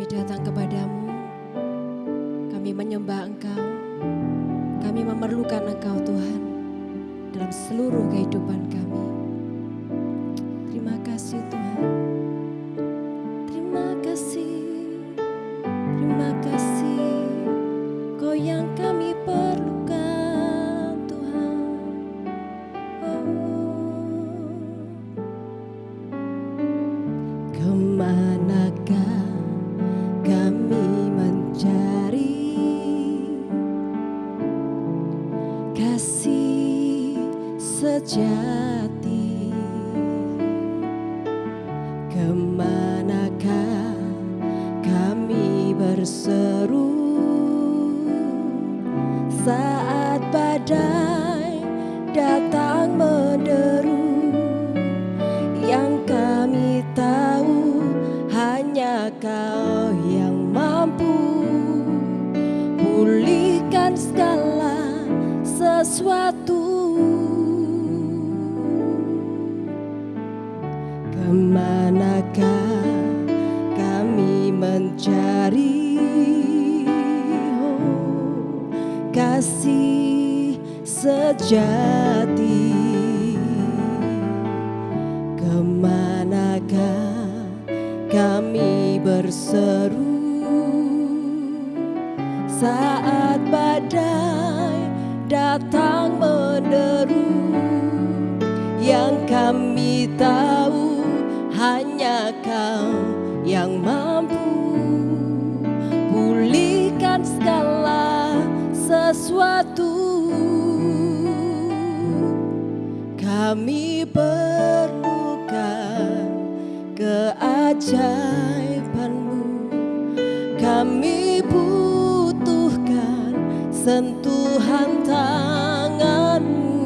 datang kepadamu, kami menyembah Engkau, kami memerlukan Engkau Tuhan dalam seluruh kehidupan kami. Terima kasih Tuhan, terima kasih, terima kasih, Kau yang kami perlukan Tuhan. Kemanakah kami mencari kasih sejati? Kemanakah kami berseru saat badai datang menderu? Yang kami tahu hanya Kau yang mampu pulihkan segala sesuatu. Kemanakah kami mencari kasih sejati? Kemanakah kami berseru saat badai datang menderu? Yang kami tahu hanya Kau yang mampu pulihkan segala sesuatu. Kami perlukan keajaiban-Mu, kami butuhkan sentuhan tangan-Mu.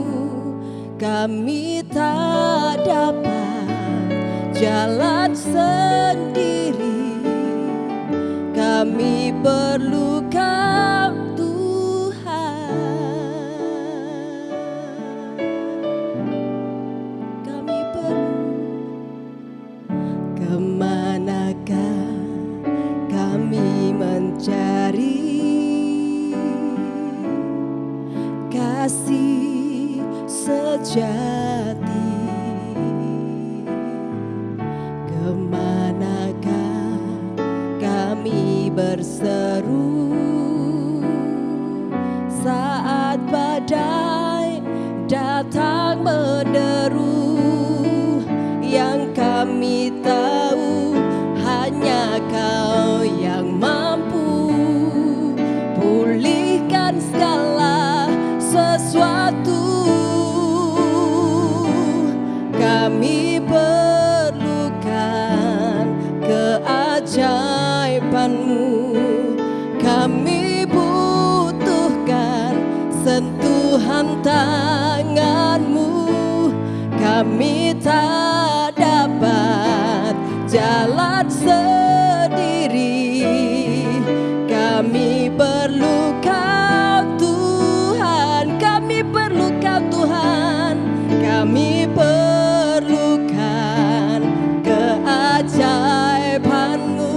Kami tak dapat jalan sendiri, kami perlu Kau Tuhan. Kami perlu. Kemanakah kami mencari kasih sejati? Kemanakah kami berseru saat badai datang menderu? Yang kami tahu hanya Kau yang mampu pulihkan segala sesuatu. Kami perlukan keajaiban-Mu, kami butuhkan sentuhan tangan-Mu. Kami tak dapat jalan sendiri, kami perlu Kau Tuhan. Kami perlu Kau Tuhan, kami perlukan keajaiban-Mu,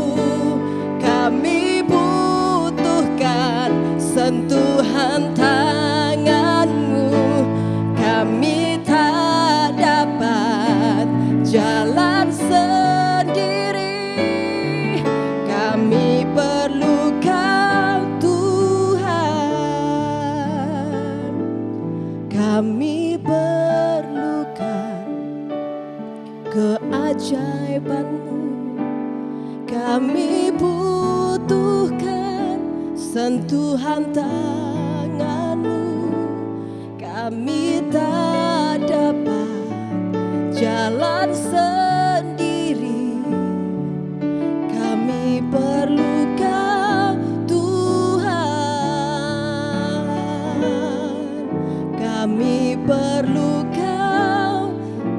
kami butuhkan sentuhan tangan-Mu. Kami tak dapat jalan sendiri, kami perlu Kau Tuhan. Kami perlukan keajaiban-Mu, kami butuhkan sentuhan tangan-Mu. Kami tak dapat jalan sendiri, kami perlu Kau Tuhan. Kami perlu Kau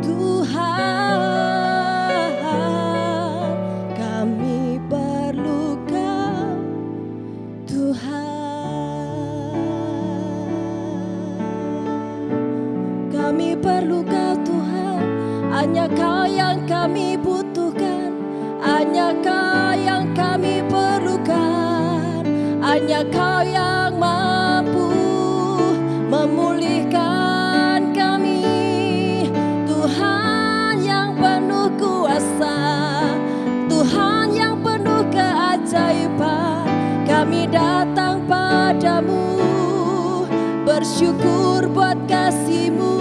Tuhan, kami perlu Kau Tuhan. Kami perlu Kau Tuhan, hanya Kau yang kami butuhkan, hanya Kau yang kami perlukan. hanya Kau yang mampu memulihkan kami. Tuhan yang penuh kuasa, Tuhan yang penuh keajaiban, kami datang padamu, bersyukur buat kasih-Mu.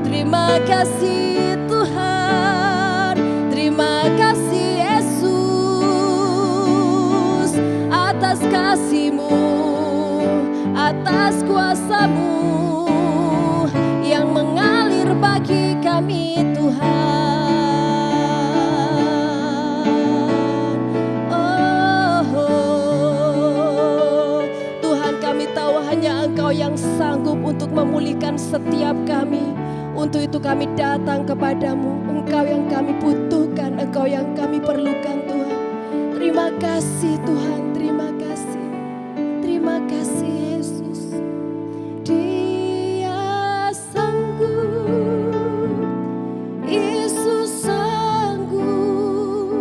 Terima kasih Tuhan, terima kasih Yesus, atas kasih-Mu, atas kuasa-Mu yang mengalir bagi kami Tuhan. Oh, Tuhan, kami tahu hanya Engkau yang sanggup untuk memulihkan setiap kami. Untuk itu kami datang kepadamu, Engkau yang kami butuhkan, Engkau yang kami perlukan Tuhan. Terima kasih Tuhan, terima kasih. Terima kasih Yesus. Dia sanggup, Yesus sanggup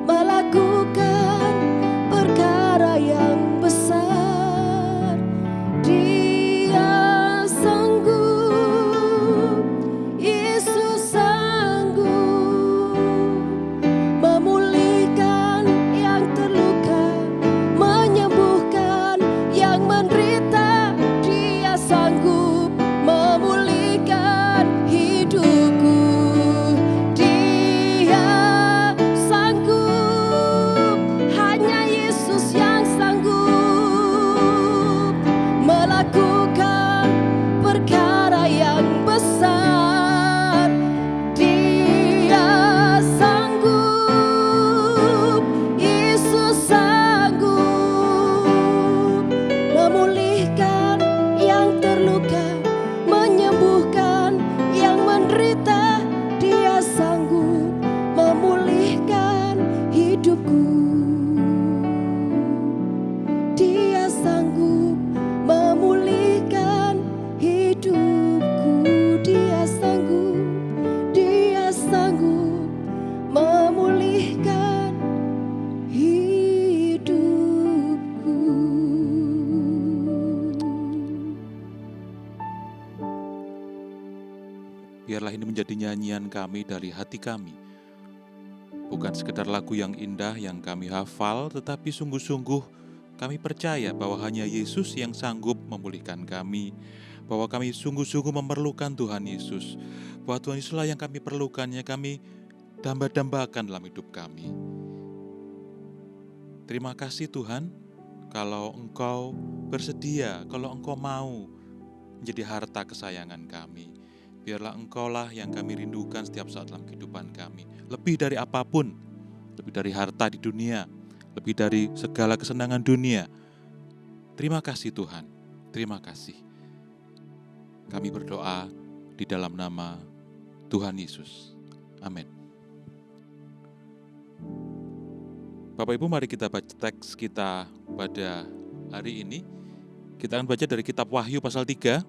melakukan perkara yang besar. Dia sanggup, Yesus sanggup memulihkan yang terluka, menyembuhkan yang menderita. Dia sanggup memulihkan hidupku. Dia sanggup, hanya Yesus yang sanggup melakukan perkara yang besar. Dia sanggup, Yesus sanggup memulihkan yang terluka, menyembuhkan yang menderita. Dia sanggup memulihkan hidupku. Dia sanggup memulihkan hidupku. Dia sanggup memulihkan hidupku. Biarlah ini menjadi nyanyian kami dari hati kami. Bukan sekedar lagu yang indah yang kami hafal, tetapi sungguh-sungguh kami percaya bahwa hanya Yesus yang sanggup memulihkan kami. Bahwa kami sungguh-sungguh memerlukan Tuhan Yesus. Bahwa Tuhan Yesuslah yang kami perlukannya, kami damba-dambakan dalam hidup kami. Terima kasih Tuhan, kalau Engkau bersedia, kalau Engkau mau menjadi harta kesayangan kami. Biarlah Engkaulah yang kami rindukan setiap saat dalam kehidupan kami. Lebih dari apapun, lebih dari harta di dunia, lebih dari segala kesenangan dunia. Terima kasih Tuhan, terima kasih. Kami berdoa di dalam nama Tuhan Yesus. Amin. Bapak Ibu, mari kita baca teks kita pada hari ini. Kita akan baca dari kitab Wahyu pasal 3,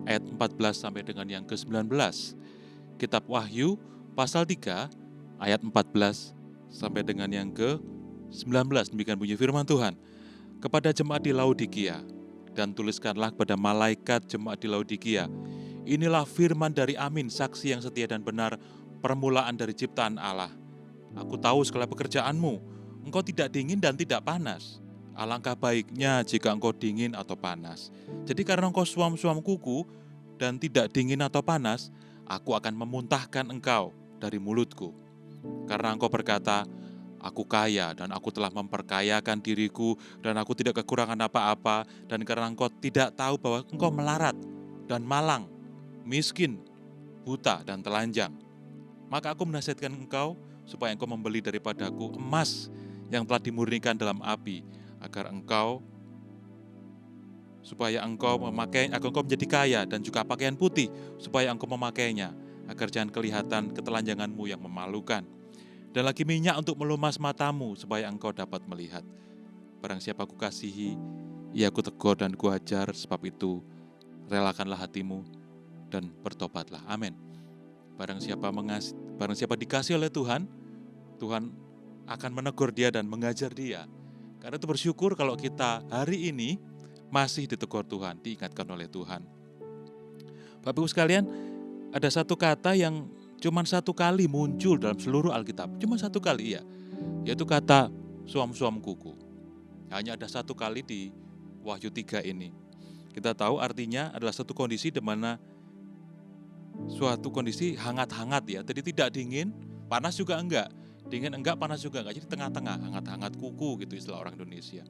ayat 14 sampai dengan yang ke-19. Kitab Wahyu pasal 3, ayat 14 sampai dengan yang ke-19. Demikian bunyi firman Tuhan. Kepada jemaat di Laodikia, dan tuliskanlah kepada malaikat jemaat di Laodikia, inilah firman dari Amin, saksi yang setia dan benar, permulaan dari ciptaan Allah. Aku tahu segala pekerjaanmu, engkau tidak dingin dan tidak panas. Alangkah baiknya jika engkau dingin atau panas. Jadi karena engkau suam-suam kuku dan tidak dingin atau panas, aku akan memuntahkan engkau dari mulutku. Karena engkau berkata, aku kaya dan aku telah memperkayakan diriku dan aku tidak kekurangan apa-apa. Dan karena engkau tidak tahu bahwa engkau melarat dan malang, miskin, buta dan telanjang, maka aku menasihatkan engkau supaya engkau membeli daripadaku emas yang telah dimurnikan dalam api, agar engkau menjadi kaya, dan juga pakaian putih supaya engkau memakainya, agar jangan kelihatan ketelanjanganmu yang memalukan. Dan lagi minyak untuk melumas matamu supaya engkau dapat melihat. Barang siapa ku kasihi, ia ku tegur dan ku ajar, sebab itu relakanlah hatimu dan bertobatlah. Amin. Barang siapa dikasih oleh Tuhan, Tuhan akan menegur dia dan mengajar dia. Karena itu bersyukur kalau kita hari ini masih ditegur Tuhan, diingatkan oleh Tuhan. Bapak Ibu sekalian, ada satu kata yang cuma satu kali muncul dalam seluruh Alkitab. Cuma satu kali ya, yaitu kata suam-suam kuku. Hanya ada satu kali di Wahyu 3 ini. Kita tahu artinya adalah satu kondisi di mana suatu kondisi hangat-hangat ya. Jadi tidak dingin, panas juga enggak. Dingin enggak, panas juga enggak. Jadi tengah-tengah, hangat-hangat kuku gitu istilah orang Indonesia.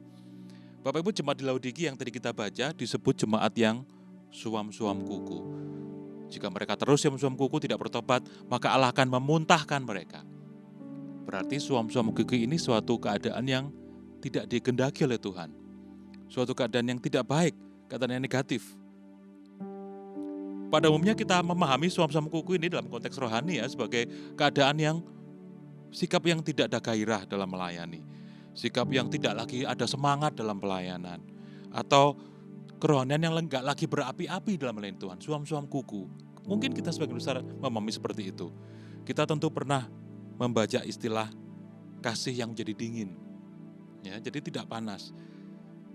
Bapak Ibu, jemaat di Laodikia yang tadi kita baca disebut jemaat yang suam-suam kuku. Jika mereka terus suam-suam kuku tidak bertobat, maka Allah akan memuntahkan mereka. Berarti suam-suam kuku ini suatu keadaan yang tidak dikehendaki oleh Tuhan. Suatu keadaan yang tidak baik, keadaan yang negatif. Pada umumnya kita memahami suam-suam kuku ini dalam konteks rohani ya, sebagai keadaan yang sikap yang tidak ada gairah dalam melayani. Sikap yang tidak lagi ada semangat dalam pelayanan. Atau kerohanian yang enggak lagi berapi-api dalam melayani Tuhan. Suam-suam kuku. Mungkin kita sebagian besar memahami seperti itu. Kita tentu pernah membaca istilah kasih yang jadi dingin. Ya, jadi tidak panas.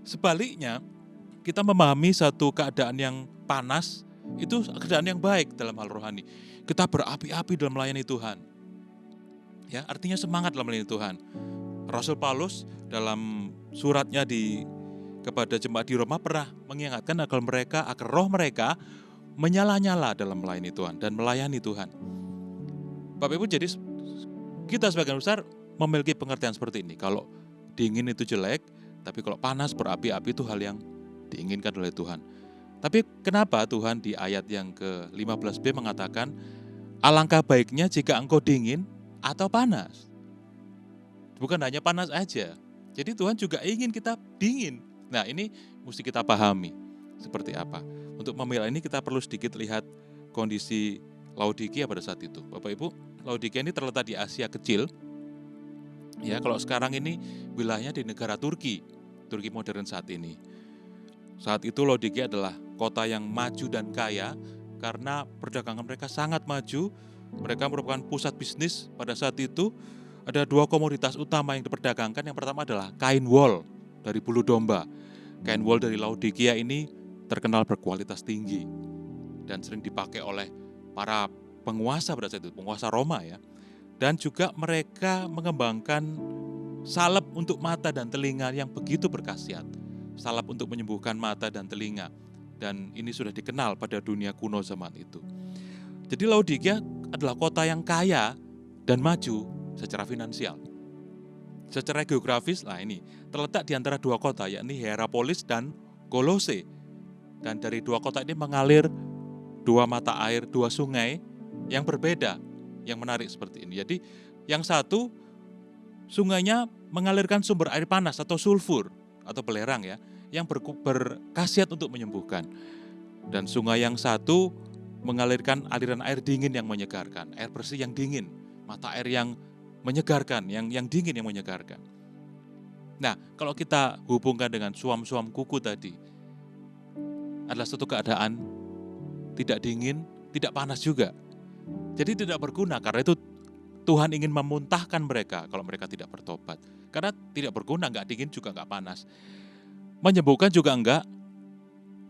Sebaliknya, kita memahami satu keadaan yang panas, itu keadaan yang baik dalam hal rohani. Kita berapi-api dalam melayani Tuhan. Ya, artinya semangat dalam melayani Tuhan. Rasul Paulus dalam suratnya kepada jemaat di Roma pernah mengingatkan agar roh mereka menyala-nyala dalam melayani Tuhan dan melayani Tuhan. Bapak Ibu, jadi kita sebagian besar memiliki pengertian seperti ini. Kalau dingin itu jelek, tapi kalau panas berapi-api itu hal yang diinginkan oleh Tuhan. Tapi kenapa Tuhan di ayat yang ke-15b mengatakan, alangkah baiknya jika engkau dingin atau panas. Bukan hanya panas aja. Jadi Tuhan juga ingin kita dingin. Nah, ini mesti kita pahami seperti apa. Untuk memilah ini kita perlu sedikit lihat kondisi Laodikia pada saat itu. Bapak Ibu, Laodikia ini terletak di Asia Kecil. Ya, kalau sekarang ini wilayahnya di negara Turki modern saat ini. Saat itu Laodikia adalah kota yang maju dan kaya karena perdagangan mereka sangat maju. Mereka merupakan pusat bisnis pada saat itu. Ada dua komoditas utama yang diperdagangkan. Yang pertama adalah kain wol dari bulu domba. Kain wol dari Laodikia ini terkenal berkualitas tinggi dan sering dipakai oleh para penguasa pada saat itu, penguasa Roma ya. Dan juga mereka mengembangkan salep untuk mata dan telinga yang begitu berkhasiat. Salep untuk menyembuhkan mata dan telinga. Dan ini sudah dikenal pada dunia kuno zaman itu. Jadi Laodikia adalah kota yang kaya dan maju secara finansial. Secara geografis, ini terletak di antara dua kota, yakni Hierapolis dan Kolose. Dan dari dua kota ini mengalir dua mata air, dua sungai yang berbeda, yang menarik seperti ini. Jadi yang satu sungainya mengalirkan sumber air panas atau sulfur atau belerang ya, yang berkhasiat untuk menyembuhkan. Dan sungai yang satu mengalirkan aliran air dingin yang menyegarkan, air bersih yang dingin, mata air yang menyegarkan, yang dingin yang menyegarkan. Nah, kalau kita hubungkan dengan suam-suam kuku tadi, adalah satu keadaan tidak dingin, tidak panas juga. Jadi tidak berguna, karena itu Tuhan ingin memuntahkan mereka kalau mereka tidak bertobat. Karena tidak berguna, enggak dingin juga enggak panas. Menyembuhkan juga enggak,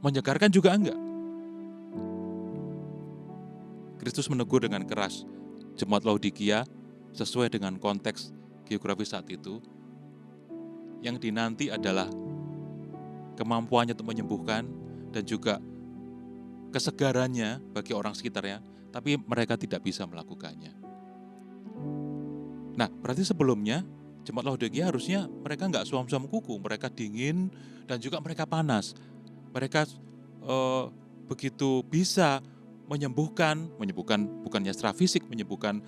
menyegarkan juga enggak. Kristus menegur dengan keras jemaat Laodikia sesuai dengan konteks geografis saat itu. Yang dinanti adalah kemampuannya untuk menyembuhkan dan juga kesegarannya bagi orang sekitarnya, tapi mereka tidak bisa melakukannya. Nah, berarti sebelumnya jemaat Laodikia harusnya mereka enggak suam-suam kuku, mereka dingin dan juga mereka panas. Mereka begitu bisa menyembuhkan bukannya secara fisik, menyembuhkan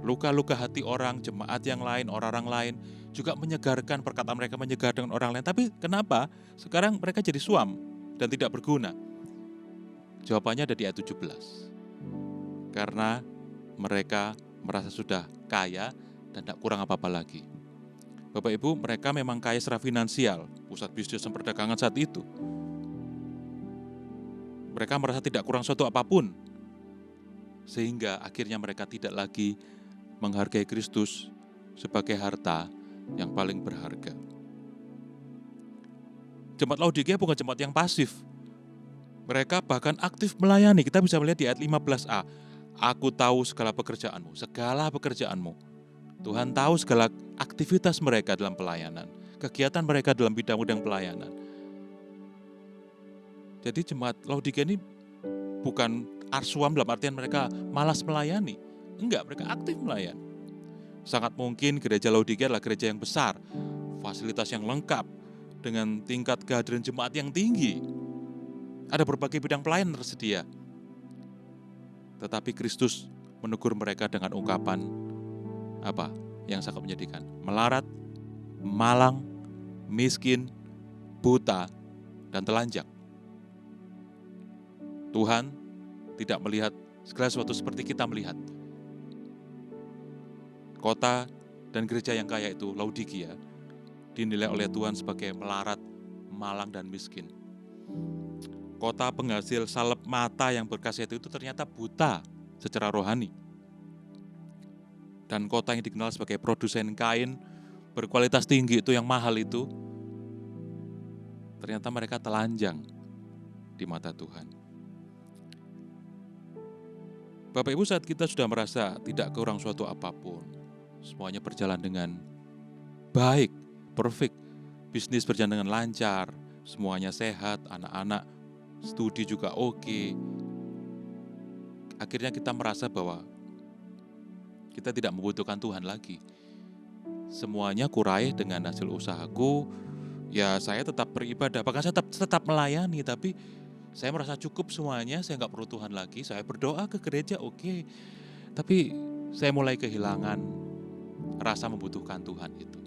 luka-luka hati orang, jemaat yang lain, orang-orang lain, juga menyegarkan, perkataan mereka menyegarkan orang lain. Tapi kenapa sekarang mereka jadi suam dan tidak berguna? Jawabannya ada di ayat 17. Karena mereka merasa sudah kaya dan tidak kurang apa-apa lagi. Bapak Ibu, mereka memang kaya secara finansial, pusat bisnis dan perdagangan saat itu. Mereka merasa tidak kurang suatu apapun. sehingga akhirnya mereka tidak lagi menghargai Kristus sebagai harta yang paling berharga. Jemaat Laodikia bukan jemaat yang pasif. Mereka bahkan aktif melayani. Kita bisa melihat di ayat 15a. Aku tahu segala pekerjaanmu. Tuhan tahu segala aktivitas mereka dalam pelayanan, kegiatan mereka dalam bidang-bidang pelayanan. Jadi jemaat Laodikia ini bukan arsuam dalam artian mereka malas melayani. Enggak, mereka aktif melayani. Sangat mungkin gereja Laodikia adalah gereja yang besar, fasilitas yang lengkap, dengan tingkat kehadiran jemaat yang tinggi. Ada berbagai bidang pelayanan tersedia. Tetapi Kristus menegur mereka dengan ungkapan apa yang sangat menyedihkan. Melarat, malang, miskin, buta, dan telanjang. Tuhan tidak melihat segala sesuatu seperti kita melihat. Kota dan gereja yang kaya itu, Laodikia, dinilai oleh Tuhan sebagai melarat, malang, dan miskin. Kota penghasil salep mata yang berkasih itu ternyata buta secara rohani. Dan kota yang dikenal sebagai produsen kain berkualitas tinggi itu yang mahal itu, ternyata mereka telanjang di mata Tuhan. Bapak Ibu, saat kita sudah merasa tidak kurang suatu apapun, semuanya berjalan dengan baik, perfect, bisnis berjalan dengan lancar, semuanya sehat, anak-anak studi juga oke. Akhirnya kita merasa bahwa kita tidak membutuhkan Tuhan lagi. Semuanya kuraih dengan hasil usahaku, ya saya tetap beribadah, bahkan saya tetap melayani, tapi saya merasa cukup semuanya, saya nggak perlu Tuhan lagi. Saya berdoa ke gereja, oke. Tapi saya mulai kehilangan rasa membutuhkan Tuhan itu.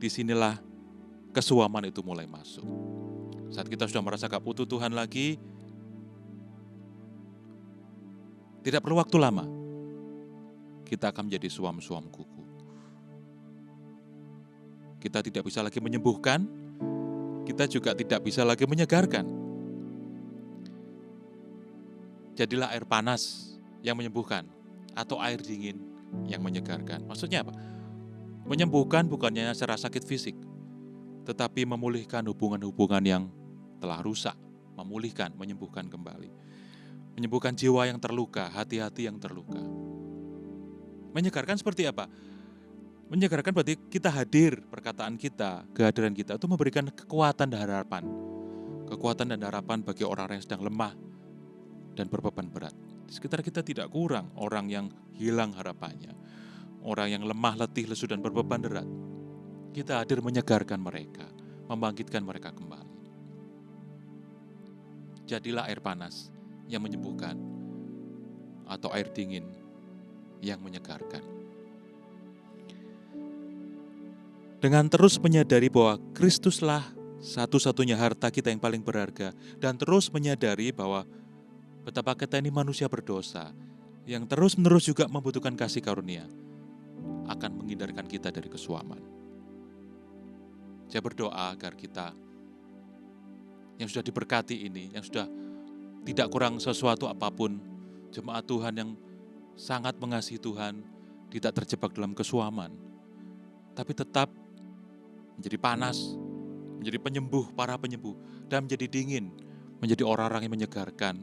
Disinilah kesuaman itu mulai masuk. Saat kita sudah merasa gak butuh Tuhan lagi, tidak perlu waktu lama, kita akan menjadi suam-suam kuku. Kita tidak bisa lagi menyembuhkan, kita juga tidak bisa lagi menyegarkan. Jadilah air panas yang menyembuhkan, atau air dingin yang menyegarkan. Maksudnya apa? Menyembuhkan bukannya secara sakit fisik, tetapi memulihkan hubungan-hubungan yang telah rusak, memulihkan, menyembuhkan kembali. Menyembuhkan jiwa yang terluka, hati-hati yang terluka. Menyegarkan seperti apa? Menyegarkan berarti kita hadir, perkataan kita, kehadiran kita itu memberikan kekuatan dan harapan. Kekuatan dan harapan bagi orang-orang yang sedang lemah dan berbeban berat. Di sekitar kita tidak kurang orang yang hilang harapannya, orang yang lemah, letih, lesu, dan berbeban berat. Kita hadir menyegarkan mereka, membangkitkan mereka kembali. Jadilah air panas yang menyembuhkan, atau air dingin yang menyegarkan. Dengan terus menyadari bahwa Kristuslah satu-satunya harta kita yang paling berharga, dan terus menyadari bahwa betapa kita ini manusia berdosa, yang terus-menerus juga membutuhkan kasih karunia, akan menghindarkan kita dari kesuaman. Saya berdoa agar kita yang sudah diberkati ini, yang sudah tidak kurang sesuatu apapun, jemaat Tuhan yang sangat mengasihi Tuhan, tidak terjebak dalam kesuaman, tapi tetap menjadi panas, menjadi penyembuh, para penyembuh, dan menjadi dingin, menjadi orang-orang yang menyegarkan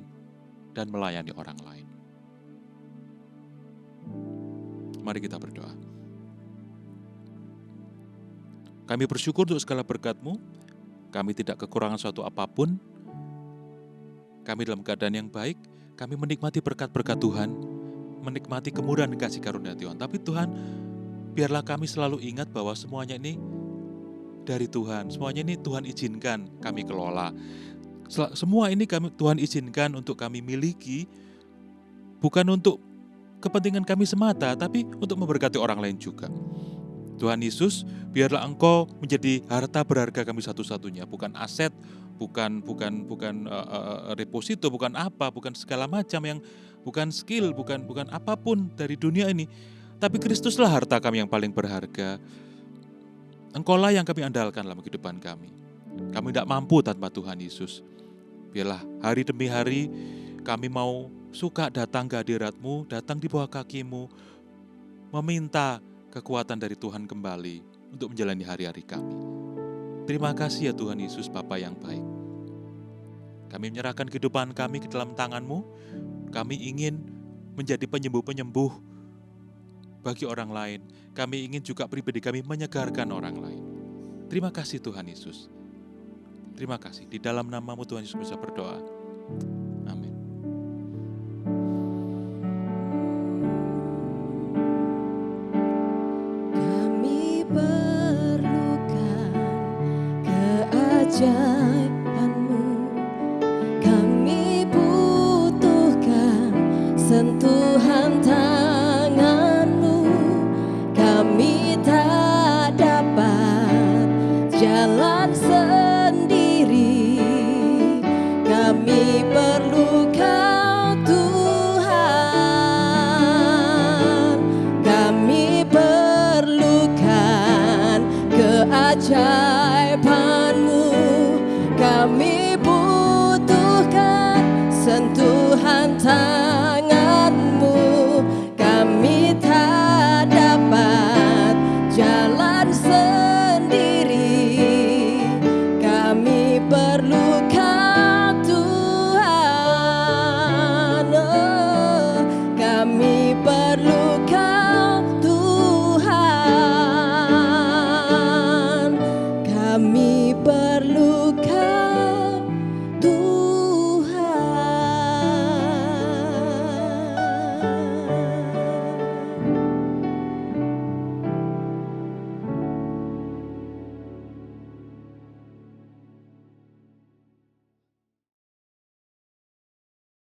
dan melayani orang lain. Mari kita berdoa. Kami bersyukur untuk segala berkat-Mu. Kami tidak kekurangan suatu apapun. Kami dalam keadaan yang baik. Kami menikmati berkat-berkat Tuhan, menikmati kemurahan dan kasih karunia Tuhan. Tapi Tuhan, biarlah kami selalu ingat bahwa semuanya ini dari Tuhan. Semuanya ini Tuhan izinkan kami kelola. Semua ini Tuhan izinkan untuk kami miliki, bukan untuk kepentingan kami semata, tapi untuk memberkati orang lain juga. Tuhan Yesus, biarlah Engkau menjadi harta berharga kami satu-satunya, bukan aset, bukan deposito, bukan apa, bukan segala macam yang, bukan skill, bukan apapun dari dunia ini, tapi Kristuslah harta kami yang paling berharga. Engkaulah yang kami andalkan dalam kehidupan kami. Kami tidak mampu tanpa Tuhan Yesus. Biarlah hari demi hari kami mau suka datang ke hadirat-Mu, datang di bawah kaki-Mu, meminta kekuatan dari Tuhan kembali untuk menjalani hari-hari kami. Terima kasih ya Tuhan Yesus, Bapa yang baik. Kami menyerahkan kehidupan kami ke dalam tangan-Mu. Kami ingin menjadi penyembuh-penyembuh bagi orang lain. Kami ingin juga pribadi kami menyegarkan orang lain. Terima kasih Tuhan Yesus. Terima kasih. Di dalam nama-Mu Tuhan Yesus bisa berdoa. Amin. Kami perlukan keajaiban-Mu. Kami butuhkan sentuhan tangan-Mu. Kami tak dapat jalan sendiri. Kami perlu Kau Tuhan. Kami perlukan keajaiban-Mu. Kami butuhkan sentuhan tangan-Mu. Kami tak dapat jalan sendiri. Kami perlu Kau Tuhan. Oh, kami perlu Kau Tuhan. Kami perlu Kau